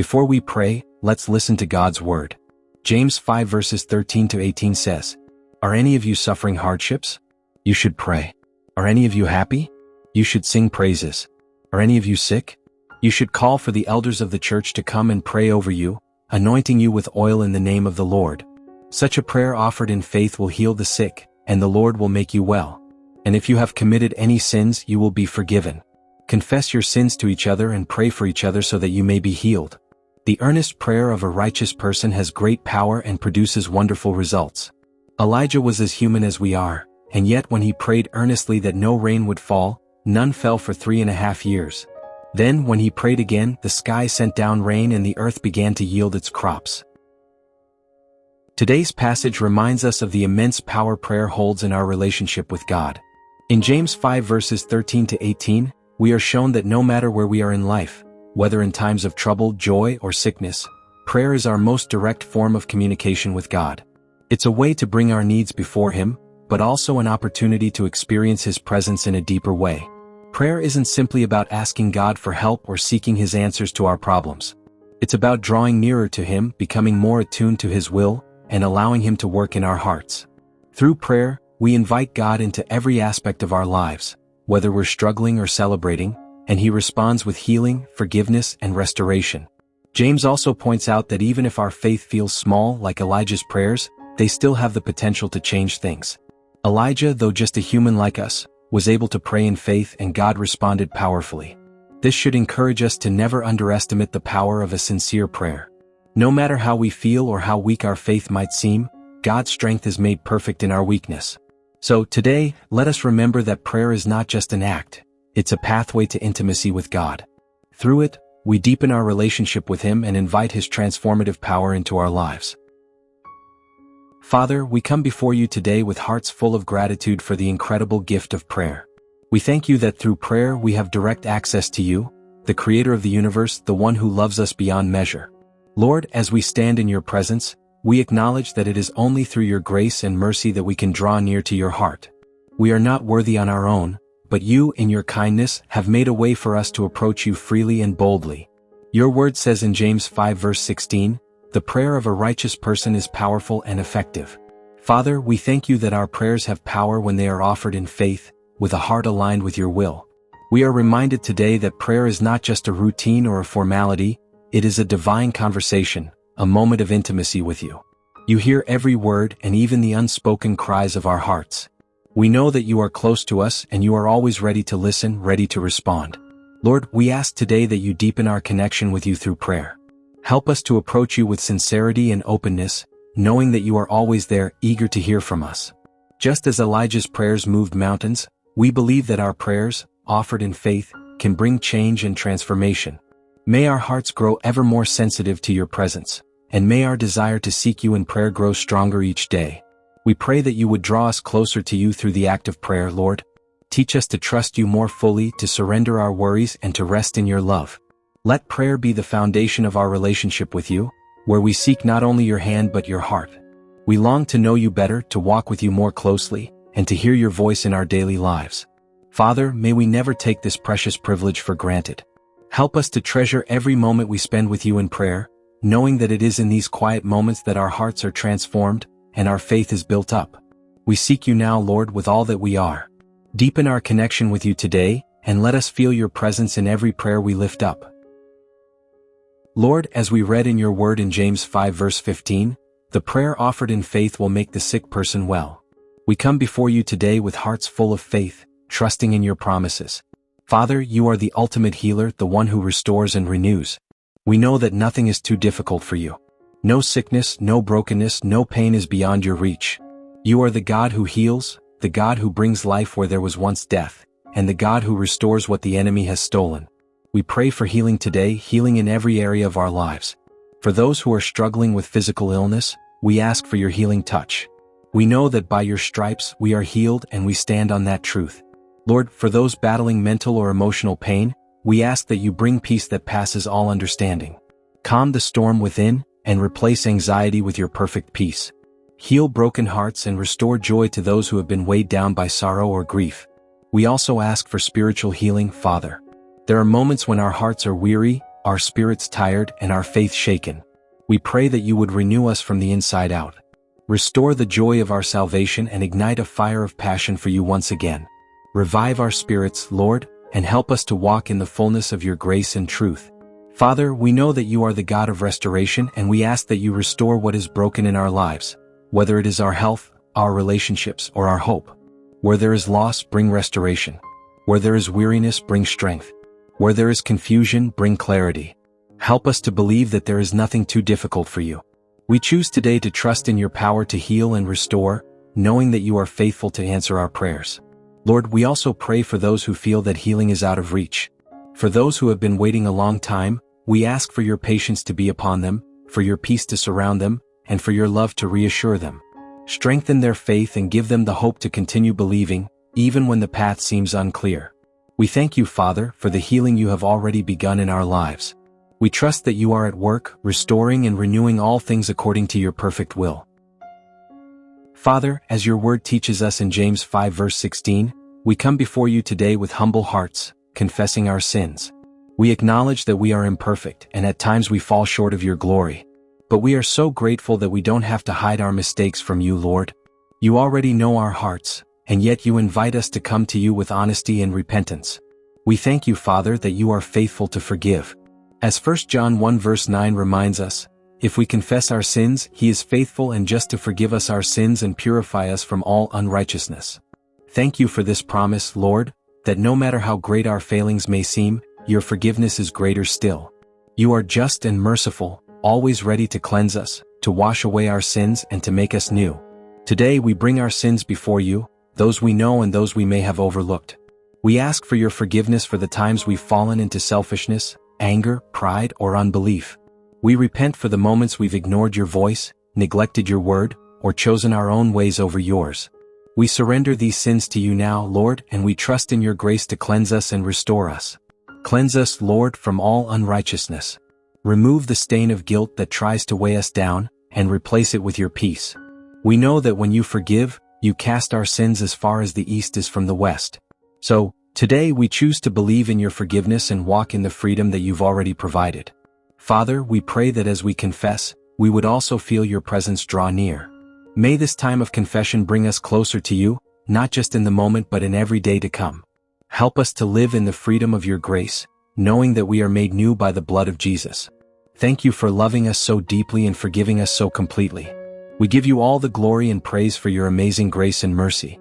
Before we pray, let's listen to God's word. James 5 verses 13 to 18 says, "Are any of you suffering hardships? You should pray. Are any of you happy? You should sing praises. Are any of you sick? You should call for the elders of the church to come and pray over you, anointing you with oil in the name of the Lord. Such a prayer offered in faith will heal the sick, and the Lord will make you well. And if you have committed any sins, you will be forgiven. Confess your sins to each other and pray for each other so that you may be healed. The earnest prayer of a righteous person has great power and produces wonderful results." Elijah was as human as we are, and yet when he prayed earnestly that no rain would fall, none fell for 3.5 years. Then, when he prayed again, the sky sent down rain and the earth began to yield its crops. Today's passage reminds us of the immense power prayer holds in our relationship with God. In James 5 verses 13 to 18, we are shown that no matter where we are in life, whether in times of trouble, joy, or sickness, prayer is our most direct form of communication with God. It's a way to bring our needs before Him, but also an opportunity to experience His presence in a deeper way. Prayer isn't simply about asking God for help or seeking His answers to our problems. It's about drawing nearer to Him, becoming more attuned to His will, and allowing Him to work in our hearts. Through prayer, we invite God into every aspect of our lives, whether we're struggling or celebrating, and He responds with healing, forgiveness, and restoration. James also points out that even if our faith feels small, like Elijah's prayers, they still have the potential to change things. Elijah, though just a human like us, was able to pray in faith and God responded powerfully. This should encourage us to never underestimate the power of a sincere prayer. No matter how we feel or how weak our faith might seem, God's strength is made perfect in our weakness. So today, let us remember that prayer is not just an act, it's a pathway to intimacy with God. Through it, we deepen our relationship with Him and invite His transformative power into our lives. Father, we come before you today with hearts full of gratitude for the incredible gift of prayer. We thank you that through prayer we have direct access to you, the Creator of the universe, the one who loves us beyond measure. Lord, as we stand in your presence, we acknowledge that it is only through your grace and mercy that we can draw near to your heart. We are not worthy on our own, but you, in your kindness, have made a way for us to approach you freely and boldly. Your word says in James 5 verse 16, "The prayer of a righteous person is powerful and effective." Father, we thank you that our prayers have power when they are offered in faith, with a heart aligned with your will. We are reminded today that prayer is not just a routine or a formality, it is a divine conversation, a moment of intimacy with you. You hear every word and even the unspoken cries of our hearts. We know that you are close to us and you are always ready to listen, ready to respond. Lord, we ask today that you deepen our connection with you through prayer. Help us to approach you with sincerity and openness, knowing that you are always there, eager to hear from us. Just as Elijah's prayers moved mountains, we believe that our prayers, offered in faith, can bring change and transformation. May our hearts grow ever more sensitive to your presence, and may our desire to seek you in prayer grow stronger each day. We pray that you would draw us closer to you through the act of prayer, Lord. Teach us to trust you more fully, to surrender our worries, and to rest in your love. Let prayer be the foundation of our relationship with you, where we seek not only your hand but your heart. We long to know you better, to walk with you more closely, and to hear your voice in our daily lives. Father, may we never take this precious privilege for granted. Help us to treasure every moment we spend with you in prayer, knowing that it is in these quiet moments that our hearts are transformed and our faith is built up. We seek you now, Lord, with all that we are. Deepen our connection with you today, and let us feel your presence in every prayer we lift up. Lord, as we read in your word in James 5 verse 15, the prayer offered in faith will make the sick person well. We come before you today with hearts full of faith, trusting in your promises. Father, you are the ultimate healer, the one who restores and renews. We know that nothing is too difficult for you. No sickness, no brokenness, no pain is beyond your reach. You are the God who heals, the God who brings life where there was once death, and the God who restores what the enemy has stolen. We pray for healing today, healing in every area of our lives. For those who are struggling with physical illness, we ask for your healing touch. We know that by your stripes we are healed, and we stand on that truth. Lord, for those battling mental or emotional pain, we ask that you bring peace that passes all understanding. Calm the storm within, and replace anxiety with your perfect peace. Heal broken hearts and restore joy to those who have been weighed down by sorrow or grief. We also ask for spiritual healing, Father. There are moments when our hearts are weary, our spirits tired and our faith shaken. We pray that you would renew us from the inside out. Restore the joy of our salvation and ignite a fire of passion for you once again. Revive our spirits, Lord, and help us to walk in the fullness of your grace and truth. Father, we know that you are the God of restoration, and we ask that you restore what is broken in our lives, whether it is our health, our relationships, or our hope. Where there is loss, bring restoration. Where there is weariness, bring strength. Where there is confusion, bring clarity. Help us to believe that there is nothing too difficult for you. We choose today to trust in your power to heal and restore, knowing that you are faithful to answer our prayers. Lord, we also pray for those who feel that healing is out of reach. For those who have been waiting a long time, we ask for your patience to be upon them, for your peace to surround them, and for your love to reassure them. Strengthen their faith and give them the hope to continue believing, even when the path seems unclear. We thank you, Father, for the healing you have already begun in our lives. We trust that you are at work, restoring and renewing all things according to your perfect will. Father, as your word teaches us in James 5 verse 16, we come before you today with humble hearts, confessing our sins. We acknowledge that we are imperfect and at times we fall short of your glory. But we are so grateful that we don't have to hide our mistakes from you, Lord. You already know our hearts, and yet you invite us to come to you with honesty and repentance. We thank you, Father, that you are faithful to forgive. As 1 John 1 verse 9 reminds us, if we confess our sins, he is faithful and just to forgive us our sins and purify us from all unrighteousness. Thank you for this promise, Lord, that no matter how great our failings may seem, your forgiveness is greater still. You are just and merciful, always ready to cleanse us, to wash away our sins and to make us new. Today we bring our sins before you, those we know and those we may have overlooked. We ask for your forgiveness for the times we've fallen into selfishness, anger, pride, or unbelief. We repent for the moments we've ignored your voice, neglected your word, or chosen our own ways over yours. We surrender these sins to you now, Lord, and we trust in your grace to cleanse us and restore us. Cleanse us, Lord, from all unrighteousness. Remove the stain of guilt that tries to weigh us down, and replace it with your peace. We know that when you forgive, you cast our sins as far as the east is from the west. So, today we choose to believe in your forgiveness and walk in the freedom that you've already provided. Father, we pray that as we confess, we would also feel your presence draw near. May this time of confession bring us closer to you, not just in the moment but in every day to come. Help us to live in the freedom of your grace, knowing that we are made new by the blood of Jesus. Thank you for loving us so deeply and forgiving us so completely. We give you all the glory and praise for your amazing grace and mercy.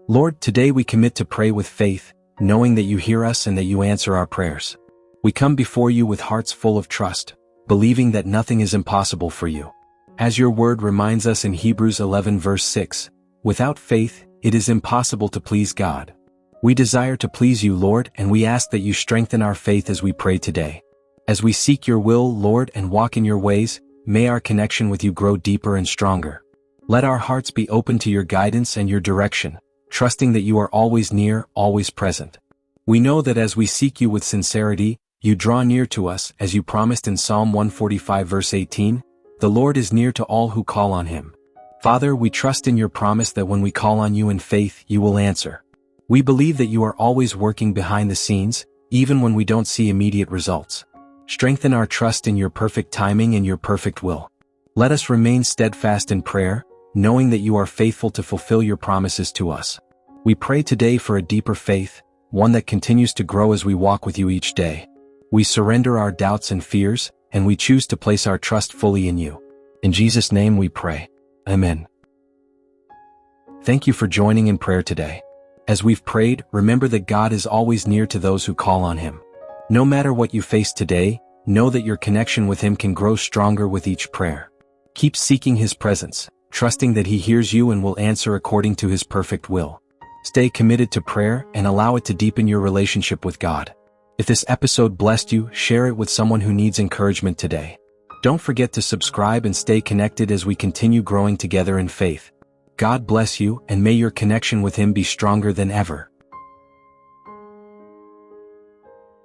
Lord, today we commit to pray with faith, knowing that you hear us and that you answer our prayers. We come before you with hearts full of trust, believing that nothing is impossible for you. As your word reminds us in Hebrews 11 verse 6, without faith, it is impossible to please God. We desire to please you, Lord, and we ask that you strengthen our faith as we pray today. As we seek your will, Lord, and walk in your ways, may our connection with you grow deeper and stronger. Let our hearts be open to your guidance and your direction, trusting that you are always near, always present. We know that as we seek you with sincerity, you draw near to us, as you promised in Psalm 145 verse 18, the Lord is near to all who call on him. Father, we trust in your promise that when we call on you in faith, you will answer. We believe that you are always working behind the scenes, even when we don't see immediate results. Strengthen our trust in your perfect timing and your perfect will. Let us remain steadfast in prayer, knowing that you are faithful to fulfill your promises to us. We pray today for a deeper faith, one that continues to grow as we walk with you each day. We surrender our doubts and fears, and we choose to place our trust fully in you. In Jesus' name we pray. Amen. Thank you for joining in prayer today. As we've prayed, remember that God is always near to those who call on him. No matter what you face today, know that your connection with him can grow stronger with each prayer. Keep seeking his presence, trusting that he hears you and will answer according to his perfect will. Stay committed to prayer and allow it to deepen your relationship with God. If this episode blessed you, share it with someone who needs encouragement today. Don't forget to subscribe and stay connected as we continue growing together in faith. God bless you, and may your connection with him be stronger than ever.